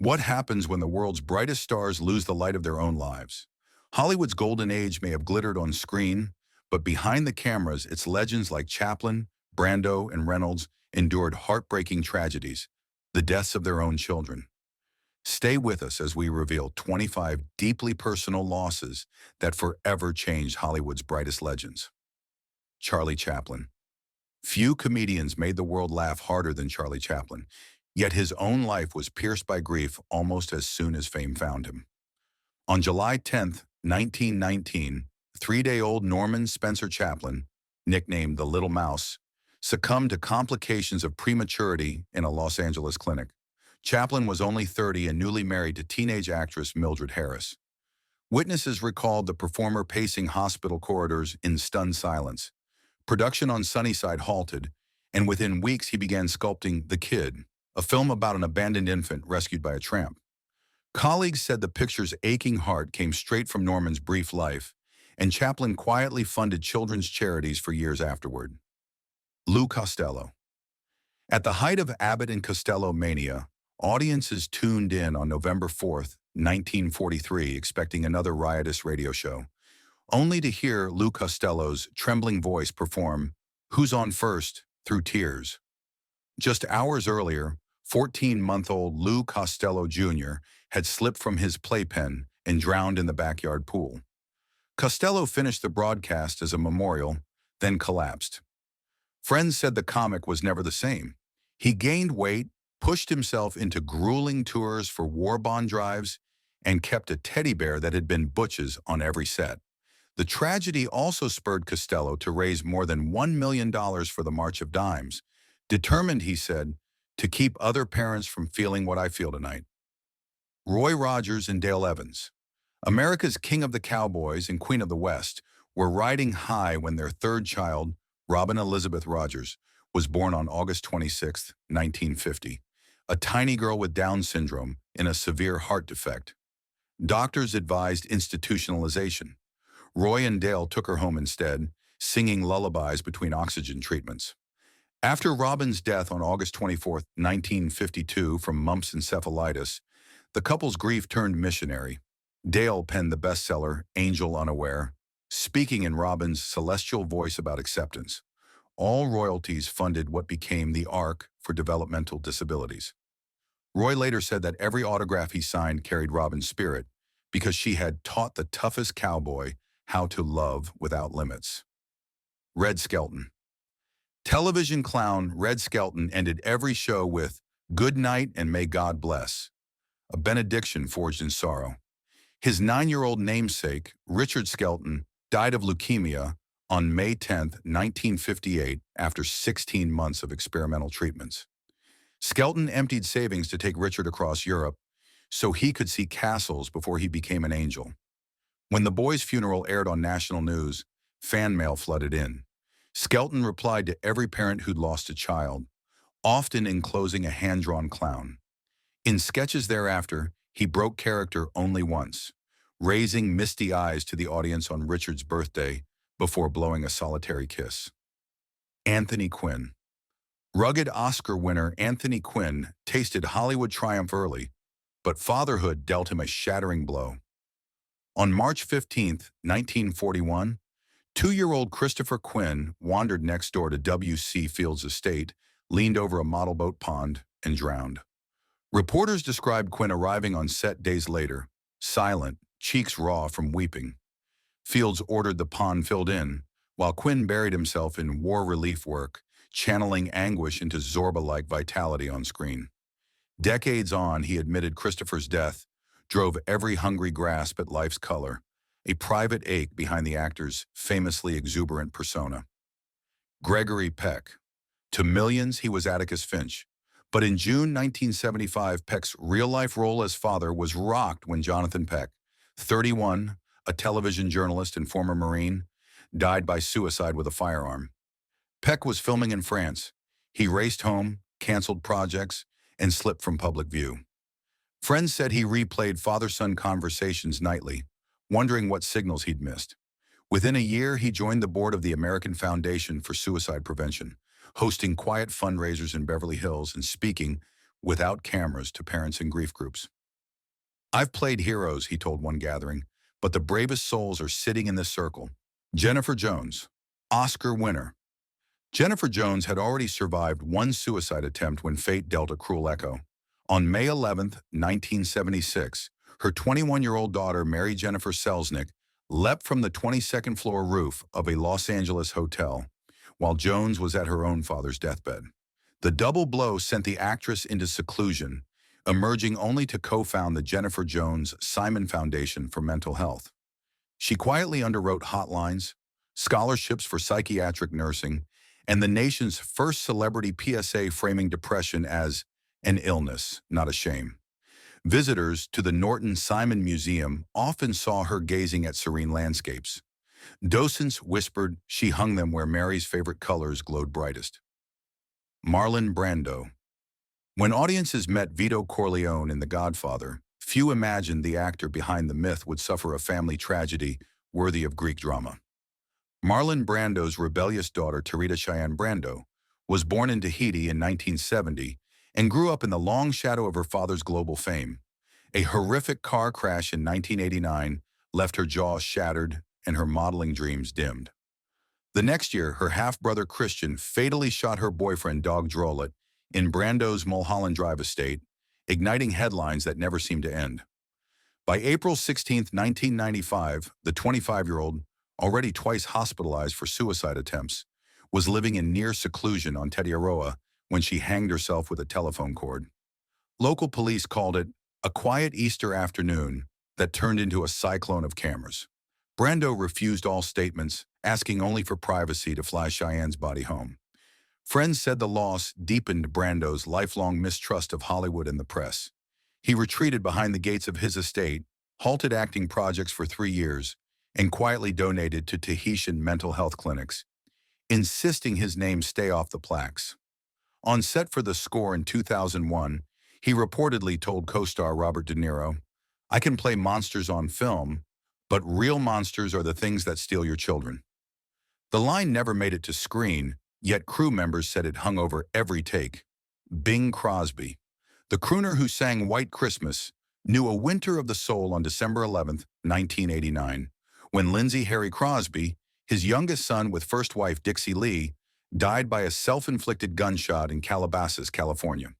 What happens when the world's brightest stars lose the light of their own lives? Hollywood's golden age may have glittered on screen, but behind the cameras, its legends like Chaplan, Brando, and Reynolds endured heartbreaking tragedies, the deaths of their own children. Stay with us as we reveal 25 deeply personal losses that forever changed Hollywood's brightest legends. Charlie Chaplin. Few comedians made the world laugh harder than Charlie Chaplin, yet his own life was pierced by grief almost as soon as fame found him. On July 10, 1919, three-day-old Norman Spencer Chaplin, nicknamed the Little Mouse, succumbed to complications of prematurity in a Los Angeles clinic. Chaplin was only 30 and newly married to teenage actress Mildred Harris. Witnesses recalled the performer pacing hospital corridors in stunned silence. Production on Sunnyside halted, and within weeks he began sculpting The Kid, a film about an abandoned infant rescued by a tramp. Colleagues said the picture's aching heart came straight from Norman's brief life, and Chaplin quietly funded children's charities for years afterward. Lou Costello. At the height of Abbott and Costello mania, audiences tuned in on November 4, 1943, expecting another riotous radio show, only to hear Lou Costello's trembling voice perform Who's On First through tears. Just hours earlier, 14-month-old Lou Costello Jr. had slipped from his playpen and drowned in the backyard pool. Costello finished the broadcast as a memorial, then collapsed. Friends said the comic was never the same. He gained weight, pushed himself into grueling tours for war bond drives, and kept a teddy bear that had been Butch's on every set. The tragedy also spurred Costello to raise more than $1 million for the March of Dimes, determined, he said, to keep other parents from feeling what I feel tonight. Roy Rogers and Dale Evans. America's King of the Cowboys and Queen of the West were riding high when their third child, Robin Elizabeth Rogers, was born on August 26, 1950, a tiny girl with Down syndrome and a severe heart defect. Doctors advised institutionalization. Roy and Dale took her home instead, singing lullabies between oxygen treatments. After Robin's death on August 24, 1952, from mumps encephalitis, the couple's grief turned missionary. Dale penned the bestseller Angel Unaware, speaking in Robin's celestial voice about acceptance. All royalties funded what became the Ark for Developmental Disabilities. Roy later said that every autograph he signed carried Robin's spirit because she had taught the toughest cowboy how to love without limits. Red Skelton. Television clown Red Skelton ended every show with "Good night and may God bless," a benediction forged in sorrow. His 9-year-old namesake, Richard Skelton, died of leukemia on May 10, 1958, after 16 months of experimental treatments. Skelton emptied savings to take Richard across Europe so he could see castles before he became an angel. When the boy's funeral aired on national news, fan mail flooded in. Skelton replied to every parent who'd lost a child, often enclosing a hand-drawn clown. In sketches thereafter, he broke character only once, raising misty eyes to the audience on Richard's birthday before blowing a solitary kiss. Anthony Quinn. Rugged Oscar winner Anthony Quinn tasted Hollywood triumph early, but fatherhood dealt him a shattering blow. On March 15, 1941, 2-year-old Christopher Quinn wandered next door to W.C. Fields' estate, leaned over a model boat pond, and drowned. Reporters described Quinn arriving on set days later, silent, cheeks raw from weeping. Fields ordered the pond filled in, while Quinn buried himself in war relief work, channeling anguish into Zorba-like vitality on screen. Decades on, he admitted Christopher's death drove every hungry grasp at life's color, a private ache behind the actor's famously exuberant persona. Gregory Peck. To millions, he was Atticus Finch. But in June 1975, Peck's real-life role as father was rocked when Jonathan Peck, 31, a television journalist and former Marine, died by suicide with a firearm. Peck was filming in France. He raced home, canceled projects, and slipped from public view. Friends said he replayed father-son conversations nightly, wondering what signals he'd missed. Within a year, he joined the board of the American Foundation for Suicide Prevention, hosting quiet fundraisers in Beverly Hills and speaking without cameras, to parents and grief groups. "I've played heroes," he told one gathering, "but the bravest souls are sitting in this circle." Jennifer Jones, Oscar winner. Jennifer Jones had already survived one suicide attempt when fate dealt a cruel echo. On May 11, 1976, her 21-year-old daughter, Mary Jennifer Selznick, leapt from the 22nd floor roof of a Los Angeles hotel, while Jones was at her own father's deathbed. The double blow sent the actress into seclusion, emerging only to co-found the Jennifer Jones Simon Foundation for Mental Health. She quietly underwrote hotlines, scholarships for psychiatric nursing, and the nation's first celebrity PSA framing depression as an illness, not a shame. Visitors to the Norton Simon Museum often saw her gazing at serene landscapes. Docents whispered she hung them where Mary's favorite colors glowed brightest. Marlon Brando. When audiences met Vito Corleone in The Godfather, few imagined the actor behind the myth would suffer a family tragedy worthy of Greek drama. Marlon Brando's rebellious daughter, Tarita Cheyenne Brando, was born in Tahiti in 1970 and grew up in the long shadow of her father's global fame. A horrific car crash in 1989 left her jaw shattered and her modeling dreams dimmed. The next year, her half-brother Christian fatally shot her boyfriend Doug Drolet in Brando's Mulholland Drive estate, igniting headlines that never seemed to end. By April 16, 1995, the 25-year-old, already twice hospitalized for suicide attempts, was living in near seclusion on Tetiaroa when she hanged herself with a telephone cord. Local police called it a quiet Easter afternoon that turned into a cyclone of cameras. Brando refused all statements, asking only for privacy to fly Cheyenne's body home. Friends said the loss deepened Brando's lifelong mistrust of Hollywood and the press. He retreated behind the gates of his estate, halted acting projects for 3 years, and quietly donated to Tahitian mental health clinics, insisting his name stay off the plaques. On set for The Score in 2001, he reportedly told co-star Robert De Niro, "I can play monsters on film, but real monsters are the things that steal your children." The line never made it to screen, yet crew members said it hung over every take. Bing Crosby, the crooner who sang White Christmas, knew a winter of the soul on December 11, 1989, when Lindsay Harry Crosby, his youngest son with first wife Dixie Lee, died by a self-inflicted gunshot in Calabasas, California.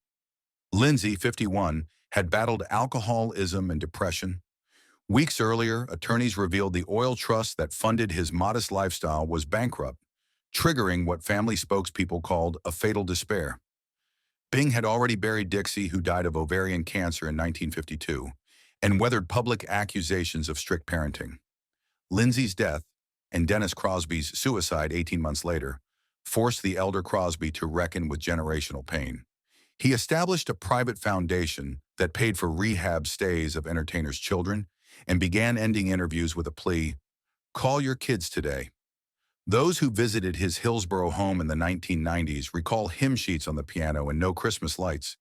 Lindsay, 51, had battled alcoholism and depression. Weeks earlier, attorneys revealed the oil trust that funded his modest lifestyle was bankrupt, triggering what family spokespeople called a fatal despair. Bing had already buried Dixie, who died of ovarian cancer in 1952, and weathered public accusations of strict parenting. Lindsay's death, and Dennis Crosby's suicide 18 months later, forced the elder Crosby to reckon with generational pain. He established a private foundation that paid for rehab stays of entertainers' children and began ending interviews with a plea, "Call your kids today." Those who visited his Hillsborough home in the 1990s recall hymn sheets on the piano and no Christmas lights.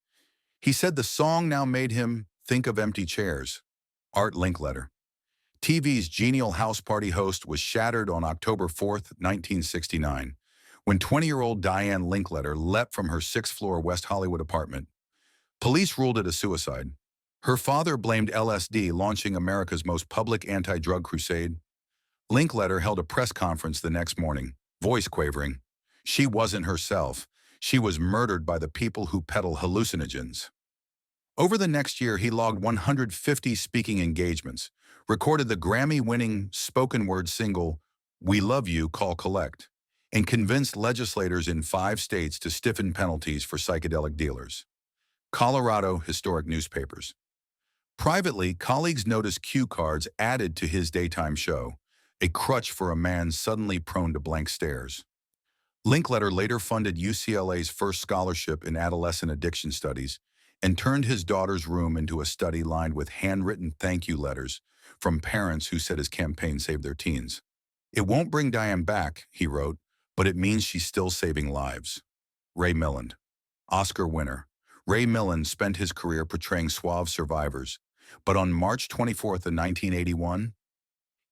He said the song now made him think of empty chairs. Art Linkletter, TV's genial house party host, was shattered on October 4, 1969, when 20-year-old Diane Linkletter leapt from her 6th-floor West Hollywood apartment. Police ruled it a suicide. Her father blamed LSD, launching America's most public anti-drug crusade. Linkletter held a press conference the next morning, voice quavering. She wasn't herself. She was murdered by the people who peddle hallucinogens. Over the next year, he logged 150 speaking engagements, recorded the Grammy-winning spoken-word single, "We Love You, Call Collect," and convinced legislators in 5 states to stiffen penalties for psychedelic dealers. Colorado historic newspapers. Privately, colleagues noticed cue cards added to his daytime show, a crutch for a man suddenly prone to blank stares. Linkletter later funded UCLA's first scholarship in adolescent addiction studies and turned his daughter's room into a study lined with handwritten thank you letters from parents who said his campaign saved their teens. "It won't bring Diane back," he wrote, "but it means she's still saving lives." Ray Milland, Oscar winner. Ray Milland spent his career portraying suave survivors, but on March 24, 1981,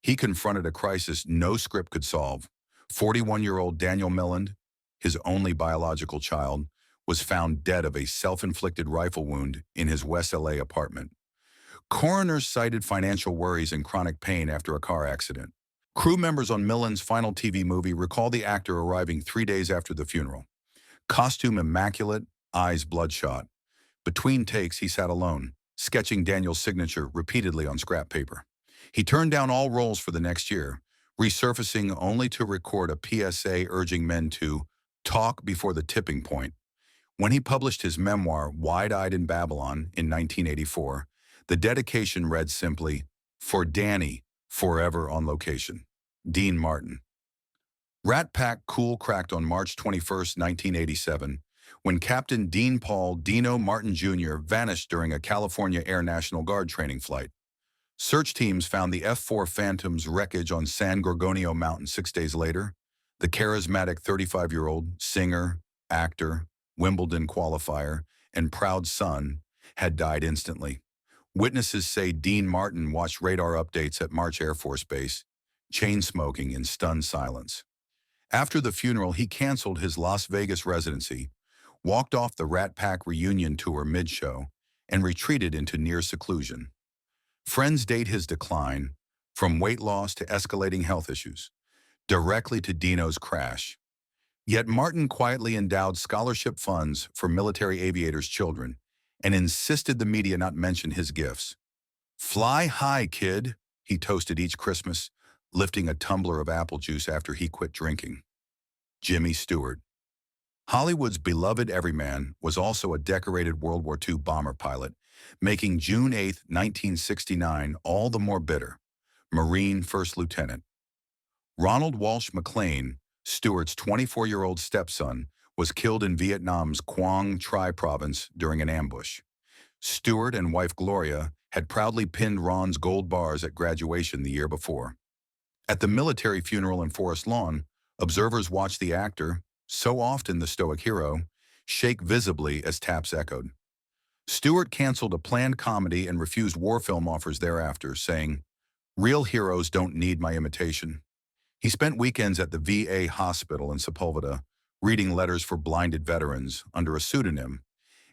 he confronted a crisis no script could solve. 41-year-old Daniel Milland, his only biological child, was found dead of a self-inflicted rifle wound in his West LA apartment. Coroners cited financial worries and chronic pain after a car accident. Crew members on Miland's final TV movie recall the actor arriving 3 days after the funeral. Costume immaculate, eyes bloodshot. Between takes, he sat alone, sketching Daniel's signature repeatedly on scrap paper. He turned down all roles for the next year, resurfacing only to record a PSA urging men to talk before the tipping point. When he published his memoir, Wide-Eyed in Babylon, in 1984, the dedication read simply, "For Danny, forever on location." Dean Martin. Rat Pack cool cracked on March 21, 1987, when Captain Dean Paul Dino Martin Jr. vanished during a California Air National Guard training flight. Search teams found the F-4 Phantom's wreckage on San Gorgonio Mountain 6 days later. The charismatic 35-year-old singer, actor, Wimbledon qualifier, and proud son had died instantly. Witnesses say Dean Martin watched radar updates at March Air Force Base, chain-smoking in stunned silence. After the funeral, he canceled his Las Vegas residency, walked off the Rat Pack reunion tour mid-show, and retreated into near seclusion. Friends date his decline, from weight loss to escalating health issues, directly to Dino's crash. Yet Martin quietly endowed scholarship funds for military aviators' children and insisted the media not mention his gifts. "Fly high, kid," he toasted each Christmas, lifting a tumbler of apple juice after he quit drinking. Jimmy Stewart. Hollywood's beloved everyman was also a decorated World War II bomber pilot, making June 8, 1969 all the more bitter. Marine First Lieutenant. Ronald Walsh McLean, Stewart's 24-year-old stepson, was killed in Vietnam's Quang Tri province during an ambush. Stewart and wife Gloria had proudly pinned Ron's gold bars at graduation the year before. At the military funeral in Forest Lawn, observers watched the actor, so often the stoic hero, shake visibly as taps echoed. Stewart canceled a planned comedy and refused war film offers thereafter, saying, "Real heroes don't need my imitation." He spent weekends at the VA hospital in Sepulveda, reading letters for blinded veterans under a pseudonym,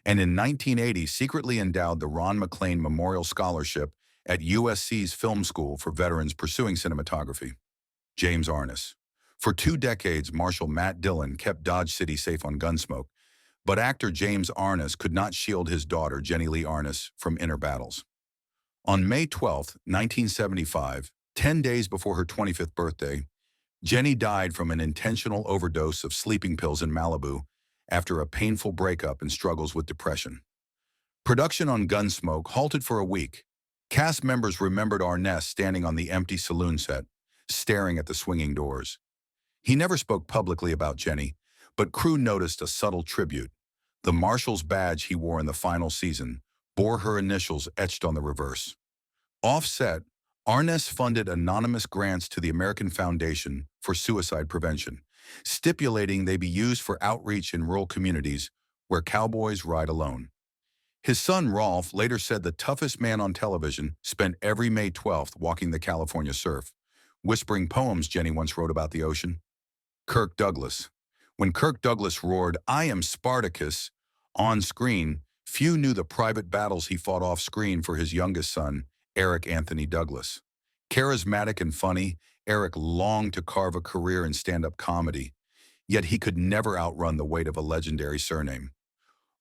and in 1980 secretly endowed the Ron McLean Memorial Scholarship at USC's Film School for veterans pursuing cinematography. James Arnes. For 2 decades, Marshal Matt Dillon kept Dodge City safe on Gunsmoke, but actor James Arnes could not shield his daughter, Jenny Lee Arnes, from inner battles. On May 12, 1975, 10 days before her 25th birthday, Jenny died from an intentional overdose of sleeping pills in Malibu after a painful breakup and struggles with depression. Production on Gunsmoke halted for a week. Cast members remembered Arnes standing on the empty saloon set, staring at the swinging doors. He never spoke publicly about Jenny, but crew noticed a subtle tribute. The marshal's badge he wore in the final season bore her initials etched on the reverse. Offset, Arnes funded anonymous grants to the American Foundation for Suicide Prevention, stipulating they be used for outreach in rural communities where cowboys ride alone. His son, Rolf, later said the toughest man on television spent every May 12th walking the California surf, whispering poems Jenny once wrote about the ocean. Kirk Douglas. When Kirk Douglas roared, "I am Spartacus," on screen, few knew the private battles he fought off screen for his youngest son, Eric Anthony Douglas. Charismatic and funny, Eric longed to carve a career in stand-up comedy, yet he could never outrun the weight of a legendary surname.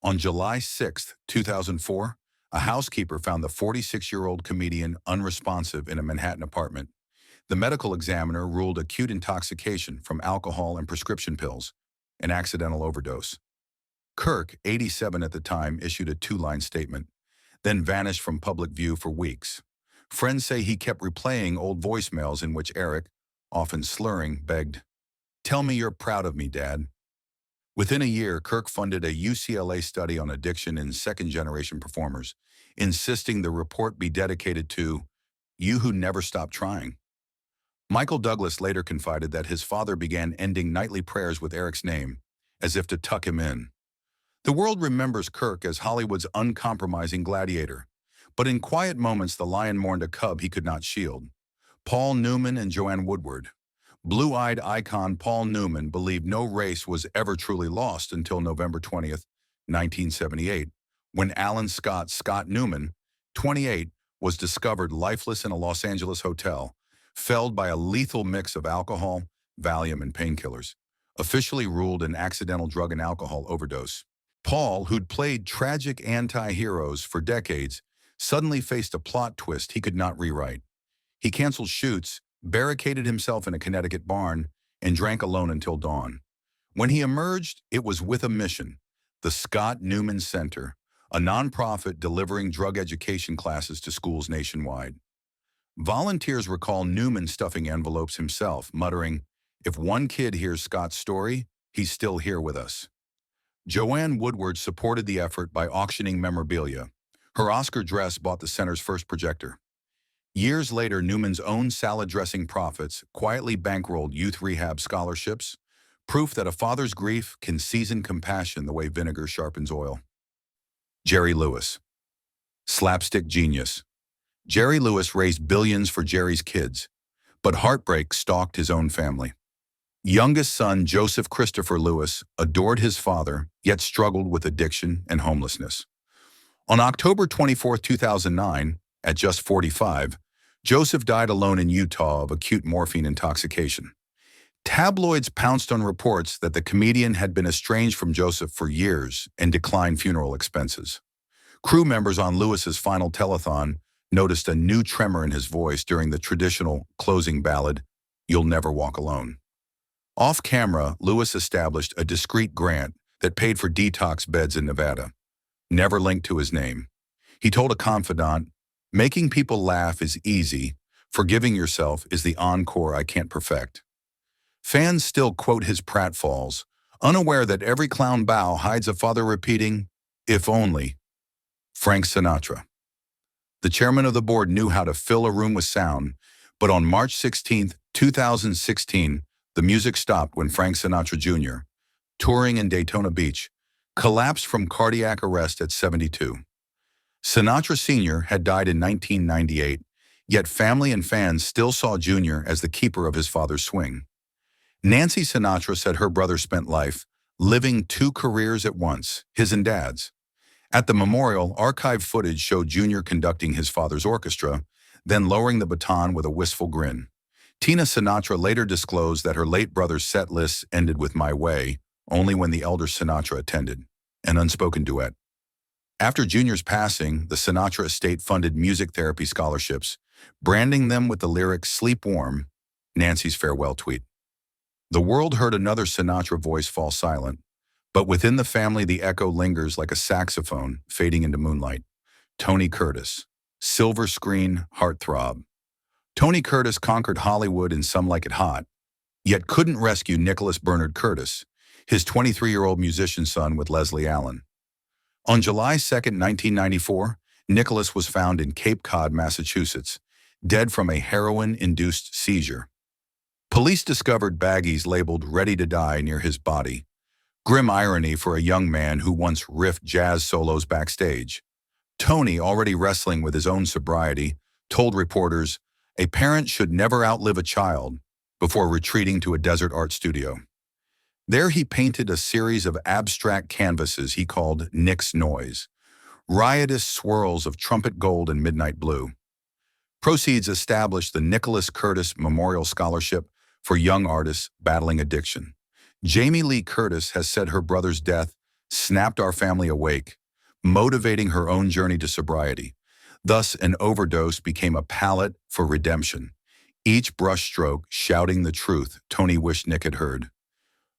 On July 6, 2004, a housekeeper found the 46-year-old comedian unresponsive in a Manhattan apartment. The medical examiner ruled acute intoxication from alcohol and prescription pills, an accidental overdose. Kirk, 87 at the time, issued a 2-line statement, then vanished from public view for weeks. Friends say he kept replaying old voicemails in which Eric, often slurring, begged, "Tell me you're proud of me, Dad." Within a year, Kirk funded a UCLA study on addiction in second-generation performers, insisting the report be dedicated to "you who never stop trying." Michael Douglas later confided that his father began ending nightly prayers with Eric's name, as if to tuck him in. The world remembers Kirk as Hollywood's uncompromising gladiator, but in quiet moments the lion mourned a cub he could not shield. Paul Newman and Joanne Woodward. Blue-eyed icon Paul Newman believed no race was ever truly lost until November 20th, 1978, when Alan Scott Newman, 28, was discovered lifeless in a Los Angeles hotel, felled by a lethal mix of alcohol, Valium, and painkillers, officially ruled an accidental drug and alcohol overdose. Paul, who'd played tragic anti-heroes for decades, suddenly faced a plot twist he could not rewrite. He canceled shoots, barricaded himself in a Connecticut barn, and drank alone until dawn. When he emerged, it was with a mission: the Scott Newman Center, a nonprofit delivering drug education classes to schools nationwide. Volunteers recall Newman stuffing envelopes himself, muttering, "If one kid hears Scott's story, he's still here with us." Joanne Woodward supported the effort by auctioning memorabilia. Her Oscar dress bought the center's first projector. Years later, Newman's own salad dressing profits quietly bankrolled youth rehab scholarships, proof that a father's grief can season compassion the way vinegar sharpens oil. Jerry Lewis. Slapstick genius. Jerry Lewis raised billions for Jerry's kids, but heartbreak stalked his own family. Youngest son Joseph Christopher Lewis adored his father, yet struggled with addiction and homelessness. On October 24, 2009, at just 45, Joseph died alone in Utah of acute morphine intoxication. Tabloids pounced on reports that the comedian had been estranged from Joseph for years and declined funeral expenses. Crew members on Lewis's final telethon noticed a new tremor in his voice during the traditional closing ballad, "You'll Never Walk Alone." Off camera, Lewis established a discreet grant that paid for detox beds in Nevada, never linked to his name. He told a confidant, "Making people laugh is easy. Forgiving yourself is the encore I can't perfect." Fans still quote his pratfalls, unaware that every clown bow hides a father repeating, "If only." Frank Sinatra. The chairman of the board knew how to fill a room with sound, but on March 16, 2016, the music stopped when Frank Sinatra Jr., touring in Daytona Beach, collapsed from cardiac arrest at 72. Sinatra Sr. had died in 1998, yet family and fans still saw Jr. as the keeper of his father's swing. Nancy Sinatra said her brother spent life living two careers at once, his and Dad's. At the memorial, archived footage showed Jr. conducting his father's orchestra, then lowering the baton with a wistful grin. Tina Sinatra later disclosed that her late brother's set lists ended with "My Way" only when the elder Sinatra attended, an unspoken duet. After Jr.'s passing, the Sinatra estate funded music therapy scholarships, branding them with the lyric "Sleep Warm," Nancy's farewell tweet. The world heard another Sinatra voice fall silent, but within the family the echo lingers like a saxophone fading into moonlight. Tony Curtis. Silver screen heartthrob. Tony Curtis conquered Hollywood in Some Like It Hot, yet couldn't rescue Nicholas Bernard Curtis, his 23-year-old musician son with Leslie Allen. On July 2, 1994, Nicholas was found in Cape Cod, Massachusetts, dead from a heroin-induced seizure. Police discovered baggies labeled "Ready to Die" near his body. Grim irony for a young man who once riffed jazz solos backstage. Tony, already wrestling with his own sobriety, told reporters, "A parent should never outlive a child," before retreating to a desert art studio. There he painted a series of abstract canvases he called Nick's Noise, riotous swirls of trumpet gold and midnight blue. Proceeds established the Nicholas Curtis Memorial Scholarship for young artists battling addiction. Jamie Lee Curtis has said her brother's death snapped our family awake, motivating her own journey to sobriety. Thus, an overdose became a palette for redemption, each brushstroke shouting the truth Tony wished Nick had heard.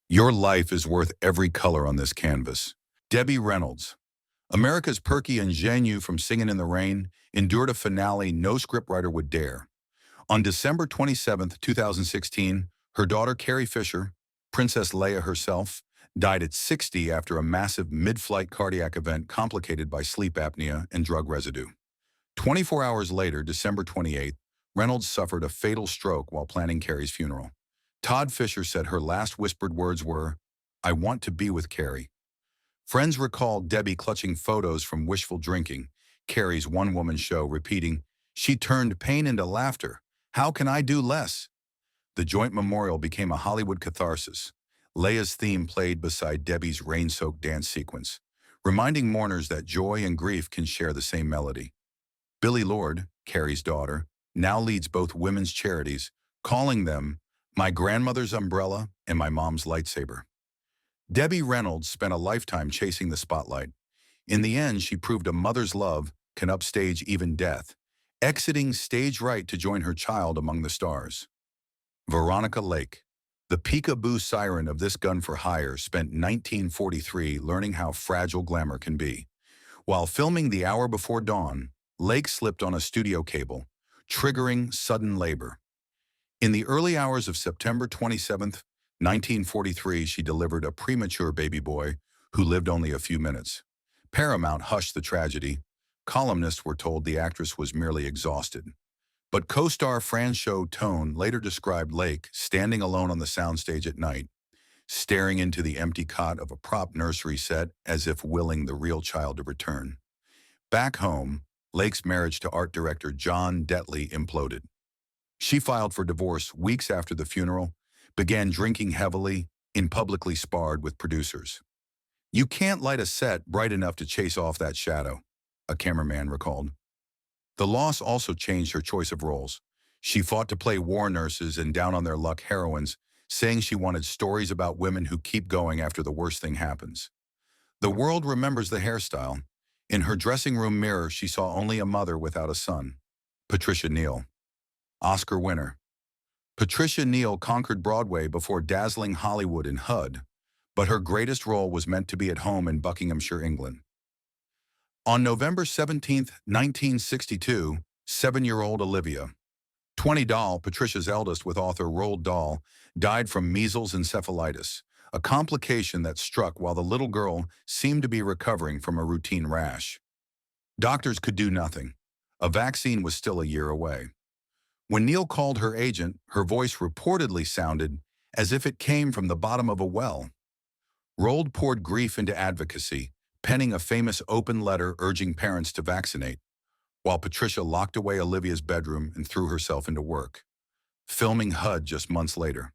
Your life is worth every color on this canvas. Debbie Reynolds. America's perky ingenue from Singin' in the Rain endured a finale no scriptwriter would dare. On December 27, 2016, her daughter Carrie Fisher, Princess Leia herself, died at 60 after a massive mid-flight cardiac event complicated by sleep apnea and drug residue. 24 hours later, December 28th, Reynolds suffered a fatal stroke while planning Carrie's funeral. Todd Fisher said her last whispered words were, "I want to be with Carrie." Friends recall Debbie clutching photos from wishful drinking, Carrie's one-woman show, repeating, "She turned pain into laughter. How can I do less?" The joint memorial became a Hollywood catharsis. Leia's theme played beside Debbie's rain-soaked dance sequence, reminding mourners that joy and grief can share the same melody. Billie Lourd, Carrie's daughter, now leads both women's charities, calling them My Grandmother's Umbrella and My Mom's Lightsaber. Debbie Reynolds spent a lifetime chasing the spotlight. In the end, she proved a mother's love can upstage even death, exiting stage right to join her child among the stars. Veronica Lake, the peekaboo siren of This Gun for Hire, spent 1943 learning how fragile glamour can be. While filming The Hour Before Dawn, Lake slipped on a studio cable, triggering sudden labor. In the early hours of September 27, 1943, she delivered a premature baby boy who lived only a few minutes. Paramount hushed the tragedy. Columnists were told the actress was merely exhausted. But co-star Franchot Tone later described Lake standing alone on the soundstage at night, staring into the empty cot of a prop nursery set as if willing the real child to return. Back home, Lake's marriage to art director John Detley imploded. She filed for divorce weeks after the funeral, began drinking heavily, and publicly sparred with producers. "You can't light a set bright enough to chase off that shadow," a cameraman recalled. The loss also changed her choice of roles. She fought to play war nurses and down-on-their-luck heroines, saying she wanted stories about women who keep going after the worst thing happens. The world remembers the hairstyle. In her dressing room mirror, she saw only a mother without a son. Patricia Neil, Oscar winner. Patricia Neil conquered Broadway before dazzling Hollywood in HUD, but her greatest role was meant to be at home in Buckinghamshire, England. On November 17, 1962, 7-year-old Olivia, 20 Dahl, Patricia's eldest with author Roald Dahl, died from measles encephalitis, a complication that struck while the little girl seemed to be recovering from a routine rash. Doctors could do nothing. A vaccine was still a year away. When Neil called her agent, her voice reportedly sounded as if it came from the bottom of a well. Roald poured grief into advocacy, penning a famous open letter urging parents to vaccinate, while Patricia locked away Olivia's bedroom and threw herself into work, filming HUD just months later.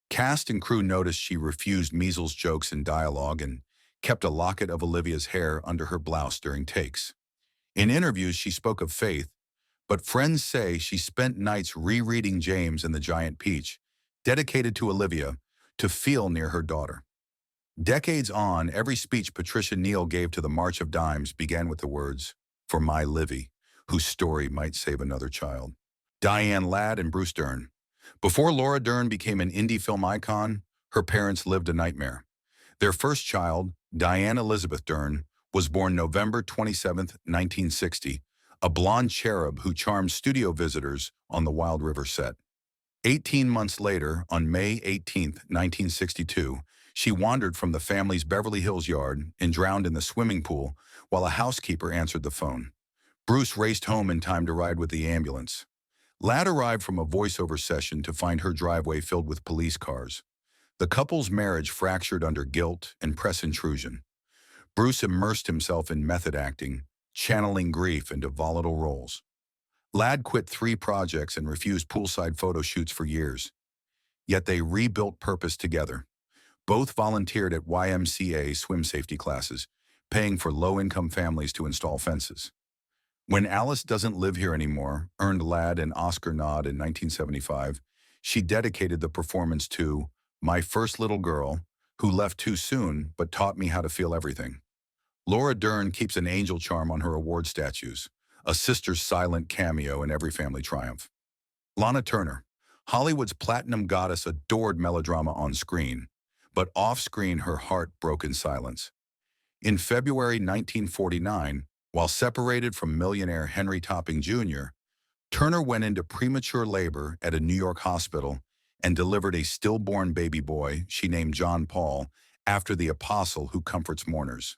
Cast and crew noticed she refused measles jokes and dialogue and kept a locket of Olivia's hair under her blouse during takes. In interviews, she spoke of faith, but friends say she spent nights rereading James and the Giant Peach, dedicated to Olivia, to feel near her daughter. Decades on, every speech Patricia Neil gave to the March of Dimes began with the words, "For my Livy, whose story might save another child." Diane Ladd and Bruce Durn. Before Laura Dern became an indie film icon, her parents lived a nightmare. Their first child, Diane Elizabeth Durn, was born November 27, 1960, a blonde cherub who charmed studio visitors on the Wild River set. 18 months later, on May 18, 1962, she wandered from the family's Beverly Hills yard and drowned in the swimming pool while a housekeeper answered the phone. Bruce raced home in time to ride with the ambulance. Ladd arrived from a voiceover session to find her driveway filled with police cars. The couple's marriage fractured under guilt and press intrusion. Bruce immersed himself in method acting, channeling grief into volatile roles. Ladd quit 3 projects and refused poolside photo shoots for years. Yet they rebuilt purpose together. Both volunteered at YMCA swim safety classes, paying for low-income families to install fences. When Alice Doesn't Live Here Anymore earned Ladd an Oscar nod in 1975, she dedicated the performance to My First Little Girl, Who Left Too Soon but Taught Me How to Feel Everything. Laura Dern keeps an angel charm on her award statues, a sister's silent cameo in every family triumph. Lana Turner, Hollywood's platinum goddess, adored melodrama on screen, but off-screen her heart broke in silence. In February 1949, while separated from millionaire Henry Topping Jr., Turner went into premature labor at a New York hospital and delivered a stillborn baby boy she named John Paul after the apostle who comforts mourners.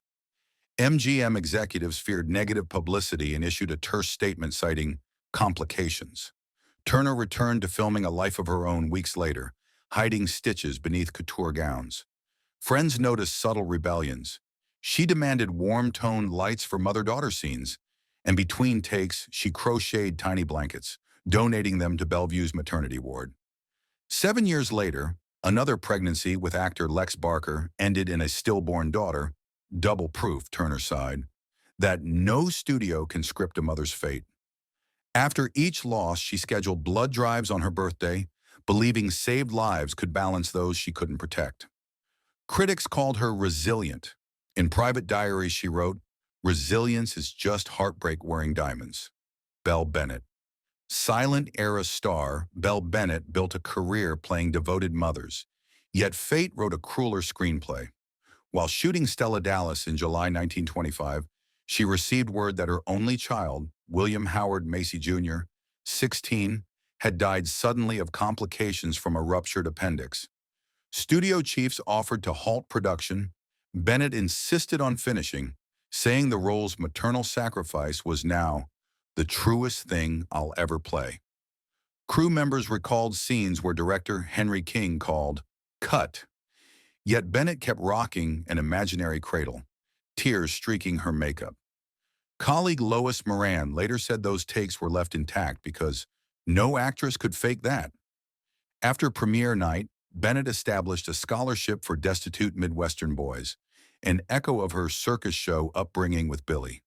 MGM executives feared negative publicity and issued a terse statement citing complications. Turner returned to filming A Life of Her Own weeks later, hiding stitches beneath couture gowns. Friends noticed subtle rebellions. She demanded warm-toned lights for mother-daughter scenes, and between takes, she crocheted tiny blankets, donating them to Bellevue's maternity ward. 7 years later, another pregnancy with actor Lex Barker ended in a stillborn daughter, Double proof, Turner sighed, that no studio can script a mother's fate. After each loss, she scheduled blood drives on her birthday, believing saved lives could balance those she couldn't protect. Critics called her resilient. In private diaries, she wrote, "Resilience is just heartbreak wearing diamonds." Belle Bennett. Silent-era star Belle Bennett built a career playing devoted mothers, yet fate wrote a crueler screenplay. While shooting Stella Dallas in July 1925, she received word that her only child, William Howard Macy Jr., 16, had died suddenly of complications from a ruptured appendix. Studio chiefs offered to halt production. Bennett insisted on finishing, saying the role's maternal sacrifice was now the truest thing I'll ever play. Crew members recalled scenes where director Henry King called cut. Yet Bennett kept rocking an imaginary cradle, tears streaking her makeup. Colleague Lois Moran later said those takes were left intact because no actress could fake that. After premiere night, Bennett established a scholarship for destitute Midwestern boys, an echo of her circus show upbringing with Billy.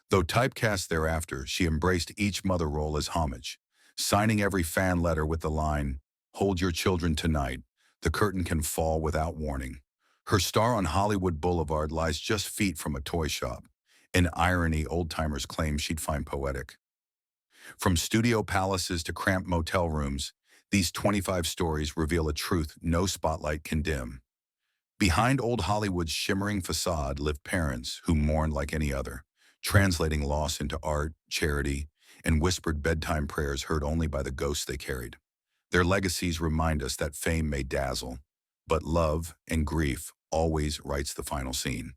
Though typecast thereafter, she embraced each mother role as homage, signing every fan letter with the line, "Hold your children tonight. The curtain can fall without warning." Her star on Hollywood Boulevard lies just feet from a toy shop, an irony old-timers claim she'd find poetic. From studio palaces to cramped motel rooms, these 25 stories reveal a truth no spotlight can dim. Behind old Hollywood's shimmering facade live parents who mourn like any other, translating loss into art, charity, and whispered bedtime prayers heard only by the ghosts they carried. Their legacies remind us that fame may dazzle, but love and grief always writes the final scene.